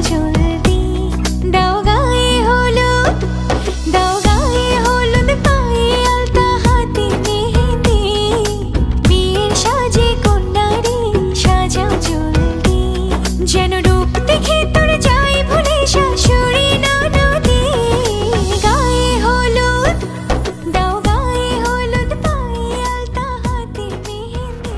জলদি দাও গায়ে হলুদ, দাও গায়ে হলুদ, পায়ে আলতা, হাতে মেহেন্দি, বিয়ের সাজে কন্যারে সাজাও জলদি, যেন রূপ দেখে তোর যাই ভুলে শাশুড়ি ননদে। গায়ে হলুদ, দাও গায়ে হলুদ, পায়ে আলতা, হাতে মেহেন্দি।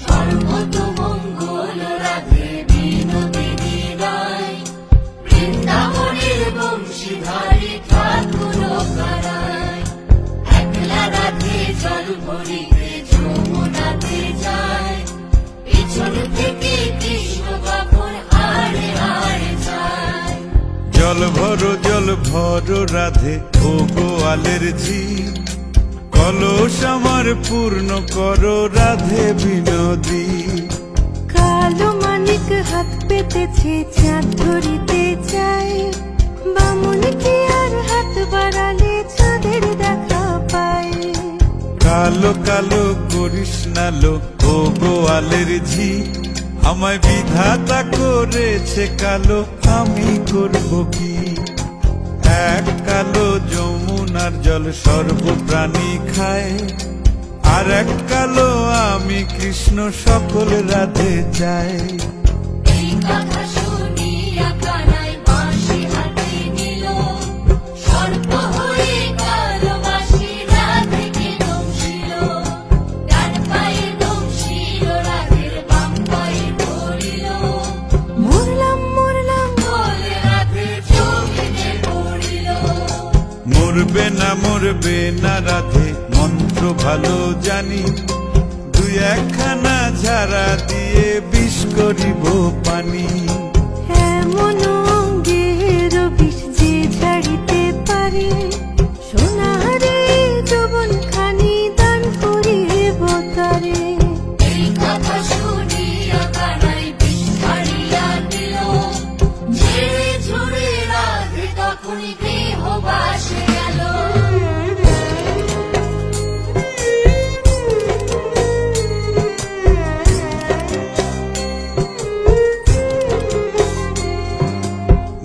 সর্বতমঙ্গল রাধে বিনোদিনী রায়, বৃন্দাবনের বংশীধারী ঠাকুর কারায়, একলা রাধে জল ভরিতে যমুনাতে যায়, পিছন থেকে কৃষ্ণ কখন হারে হারে যায়। জল ভরো রাধে ও গোয়ালের ঝি, কলস আমার পূর্ণ করো রাধে বিনোদী। কালো মানিক হাত পেতেছে চাঁদ ধরিতে চায়, বামুন কি আর হাত বাড়ালে চাঁদের দেখা পায়। কালো কালো করিস নালো ও গোয়ালের ঝি, আমায় বিধাতা করেছে কালো, আমি করব কি? এক কালো যমুনার জল সর্বপ্রাণী খায়, আর এক কালো আমি কৃষ্ণ সকল রাধে চাই। এই কথা শুনিয়া কানাই বাঁশি হাতে নিল, সর্প হয়ে কালো বাঁশি রাধেকে দংশিল, ডান পায়ে দংশিল রাধের বাম পায়ে ধরিল, মরলাম মরলাম বলে রাধে জমিনে পড়িল। মরবে না রাধে মন্ত্র ভালো জানি, দুই একখানা ঝাড়া দিয়ে বিষ করিব পানি। এমন অঙ্গের বিষ যে ঝাড়িতে পারে, সোনারে যৌবন খানি দান করিব তারে। এই কথা শুনিয়া কানাই বিষ ছাড়িয়া দিল, ঝেড়ে ঝুড়ে রাধে তখনই গৃহবাসে গেল।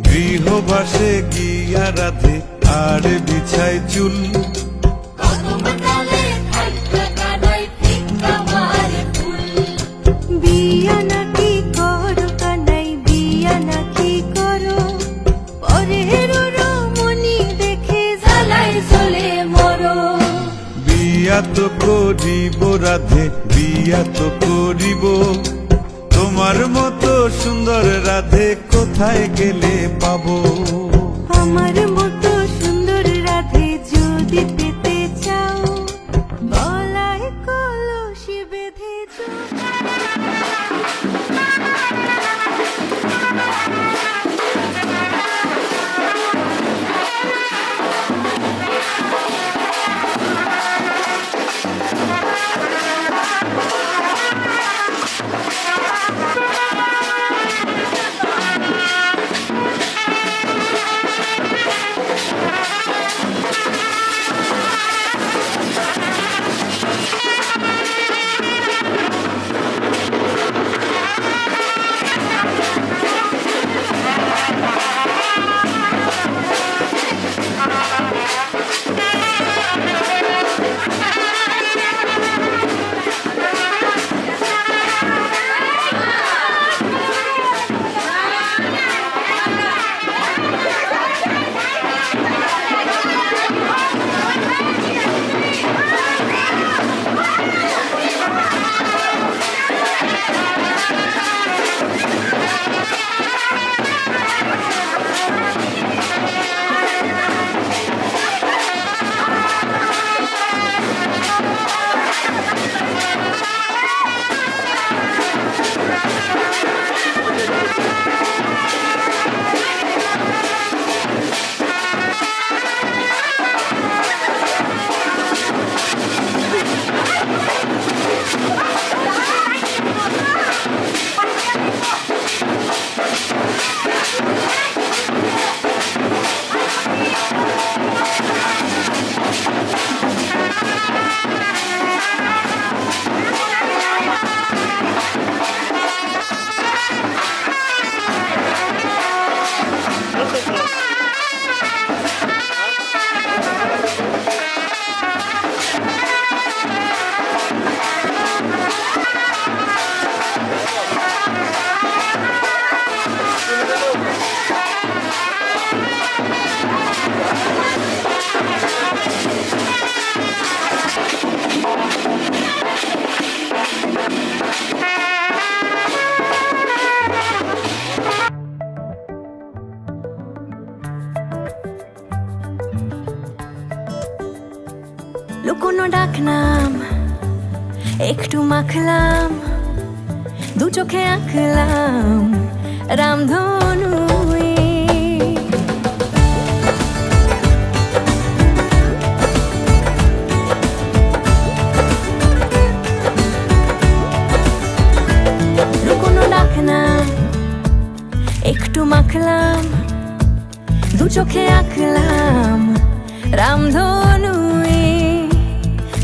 গৃহবাসে গিয়া রাধে আর বিছায় চুল, কদমতলে থাইকা কানাই ফিক্কা মারে ফুল। বিয়া নাকি করো কানাই, বিয়া নাকি করো, পরের রমণী দেখে জ্বালায় জ্বলে মরো। বিয়া তো করিব রাধে, বিয়া তো করিব, তোমার মতো সুন্দর রাধে কোথায় গেলে পাবো? আমার মতো সুন্দর রাধে যদি পেতে চাও, গলায় কলসি বেঁধে একটু মাখলাম, দু চোখে আঁকলাম রামধনু। কোনো ডাক না, একটু মাখলাম, দু চোখে আঁকলাম রামধনু।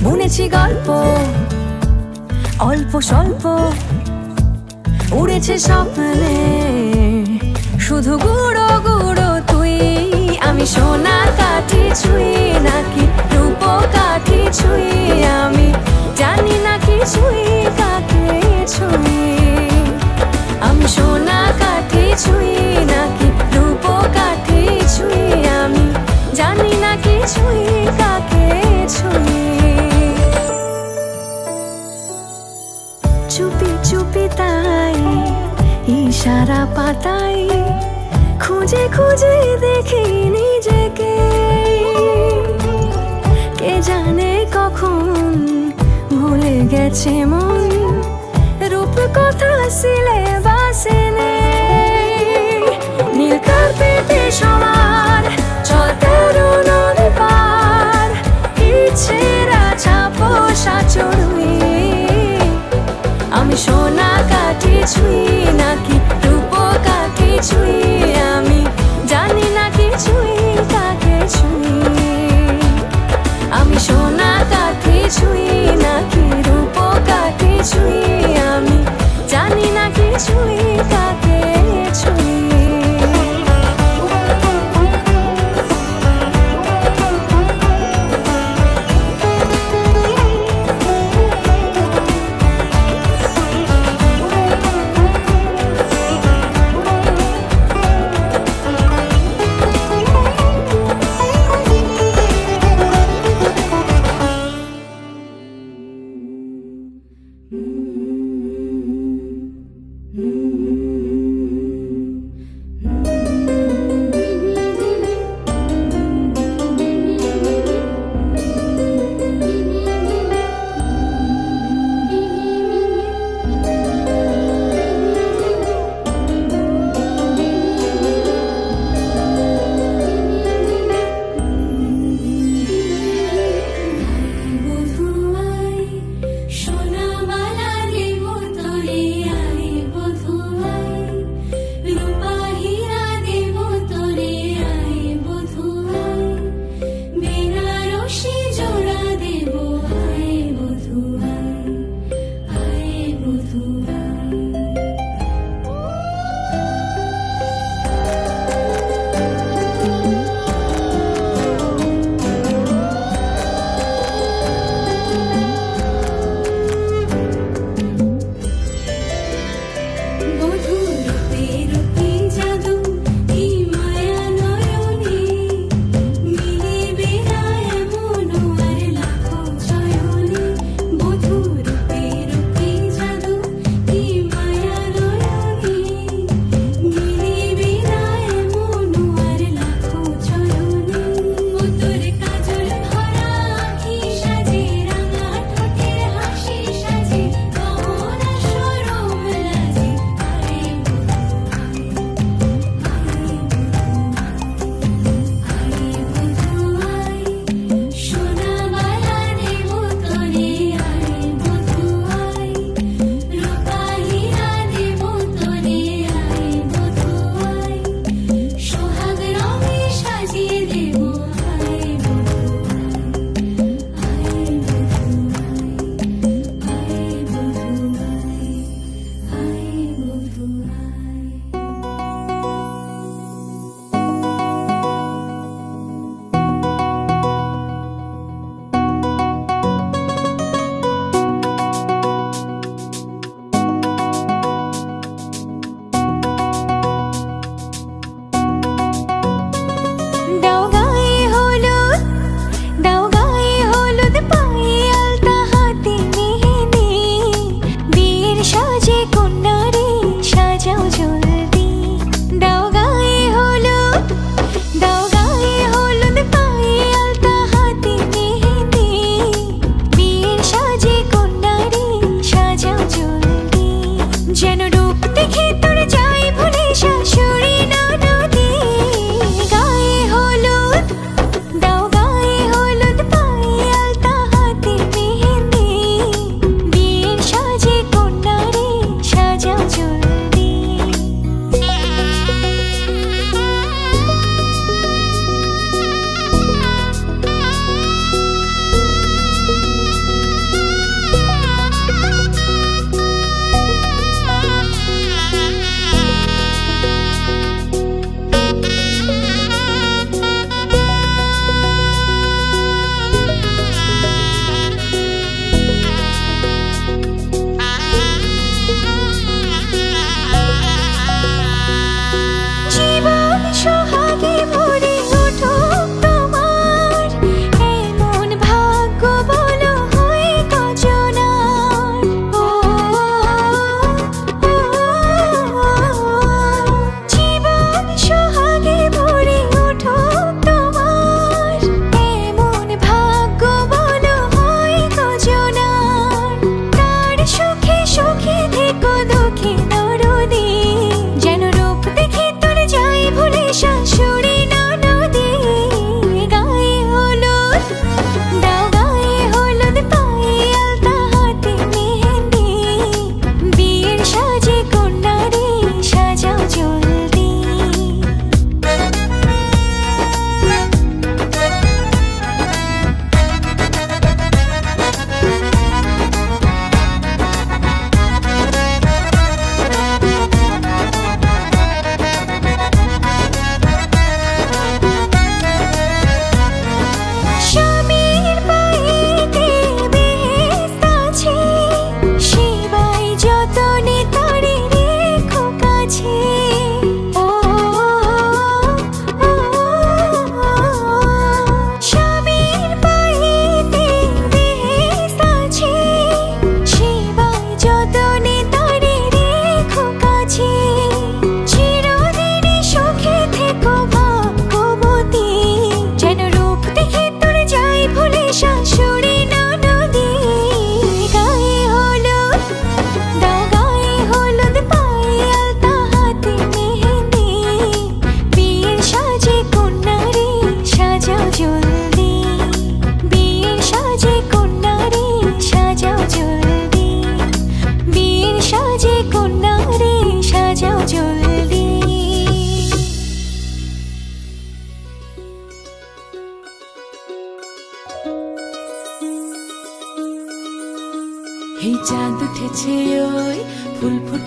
বুনেছি গল্প অল্প স্বল্প, উড়েছে স্বপ্নে শুধু গুঁড়ো গুঁড়ো তুই। আমি সোনা কাঠি ছুঁই নাকি রূপ কাঠি ছুঁই, আমি জানি না কিছুই কাকে ছুঁই। আমি সোনা কাঠি ছুঁই নাকি রূপ কাঠি ছুঁই, আমি জানি না কিছুই কাকে ছুঁই। চুপি চুপি তাই ইশারা পাতাই, খুঁজে খুঁজে দেখি নিজেকে। কে জানে কখন ভুলে গেছে মন, রূপ কথা সিলেবাসে নেই। নীল কার্পেটে সবার চলতে নদী পার, ইচ্ছেরা ছাপোষা চড়ুই। আমি সোনা কাঠি ছুঁই নাকি রূপ কাঠি ছুঁই, আমি জানি না কিছুই কাকে ছুঁই। আমি সোনা কাঠি ছুঁই নাকি রূপ কাঠি ছুঁই, আমি জানি না কিছুই কাকে ছুঁই।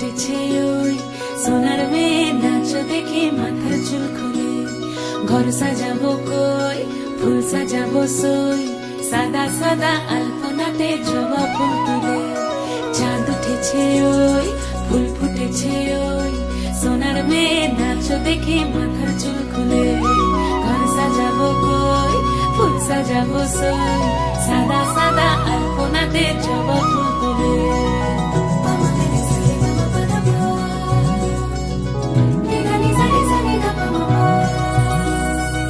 ফুটেছে ওই সোনার মেয়ে নাচ দেখে মাথার চুল খুলে ঘর সাজাবো কই ফুল সাজাবো সই সাদা সাদা আলপনাতে জবা ফুল তুলে চাঁদ উঠেছে ওই ফুল ফুটেছে ওই সোনার মেয়ে নাচ দেখে মাথার চুল খুলে ঘর সাজাবো কই ফুল সাজাবো সই সাদা সাদা আলপনাতে জবা ফুল তুলে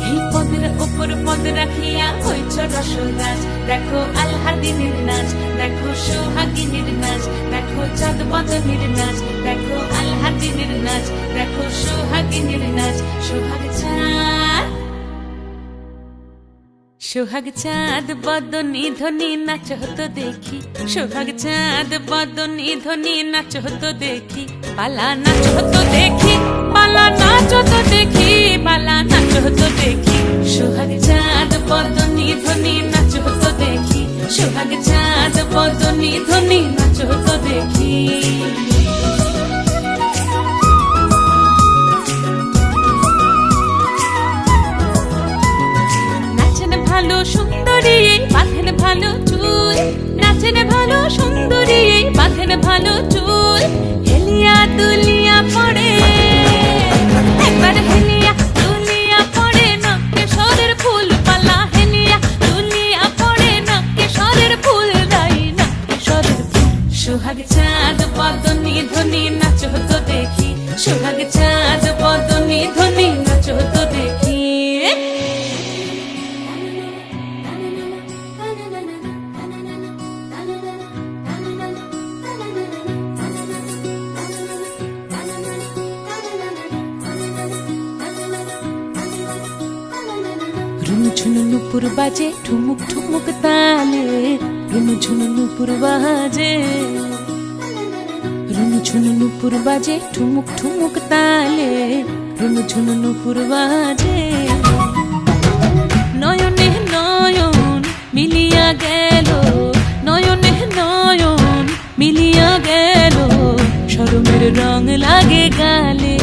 এই পদের উপর পদ রাখিয়া হইছ রসরাজ দেখো আলহাদিনের নাচ দেখো সোহাগিনীর নাচ দেখো চাঁদ বদনের নাচ দেখো আলহাদিনের নাচ দেখো সোহাগিনীর নাচ সোহাগ চাঁদ বদনী ধ্বনি নাচ হতো দেখি সোহাগ চাঁদ বদনী ধ্বনি নাচ হতো দেখি পালা নাচ হতো দেখি পালা নাচ হতো দেখি পালা নাচ হতো দেখি সোহাগ চাঁদ বদনী ধ্বনি নাচ হতো দেখি সোহাগ চাঁদ বদনী ধ্বনি নাচ হতো দেখি ভালো সুন্দরী বাঁধেন ভালো চুল নাচেন ভালো সুন্দরী বাঁধেন ভালো চুল হেলিয়া দুলিয়া পড়ে একবার হেলিয়া দুলিয়া পড়ে নকেশ্বরের ফুল পালা হেলিয়া দুলিয়া পড়ে নকেশ্বরের ফুল দাই নকেশ্বরের ফুল সোহাগ চাঁদ বদনী ধ্বনি নাচ হতো দেখি সোহাগ চাঁদ বদনী ধ্বনি নাচ হতো দেখি ঝুনু নুপুর বাজে ঠুমুক ঠুমুক তালে রুনু ঝুনু নুপুর বাজে রুনু ঝুনু নুপুর বাজে ঠুমুক ঠুমুক তালে রুনু ঝুনু নুপুর বাজে নয়নে নয়ন মিলিয়া গেল নয়নে নয়ন মিলিয়া গেল শরমের রং লাগে গালে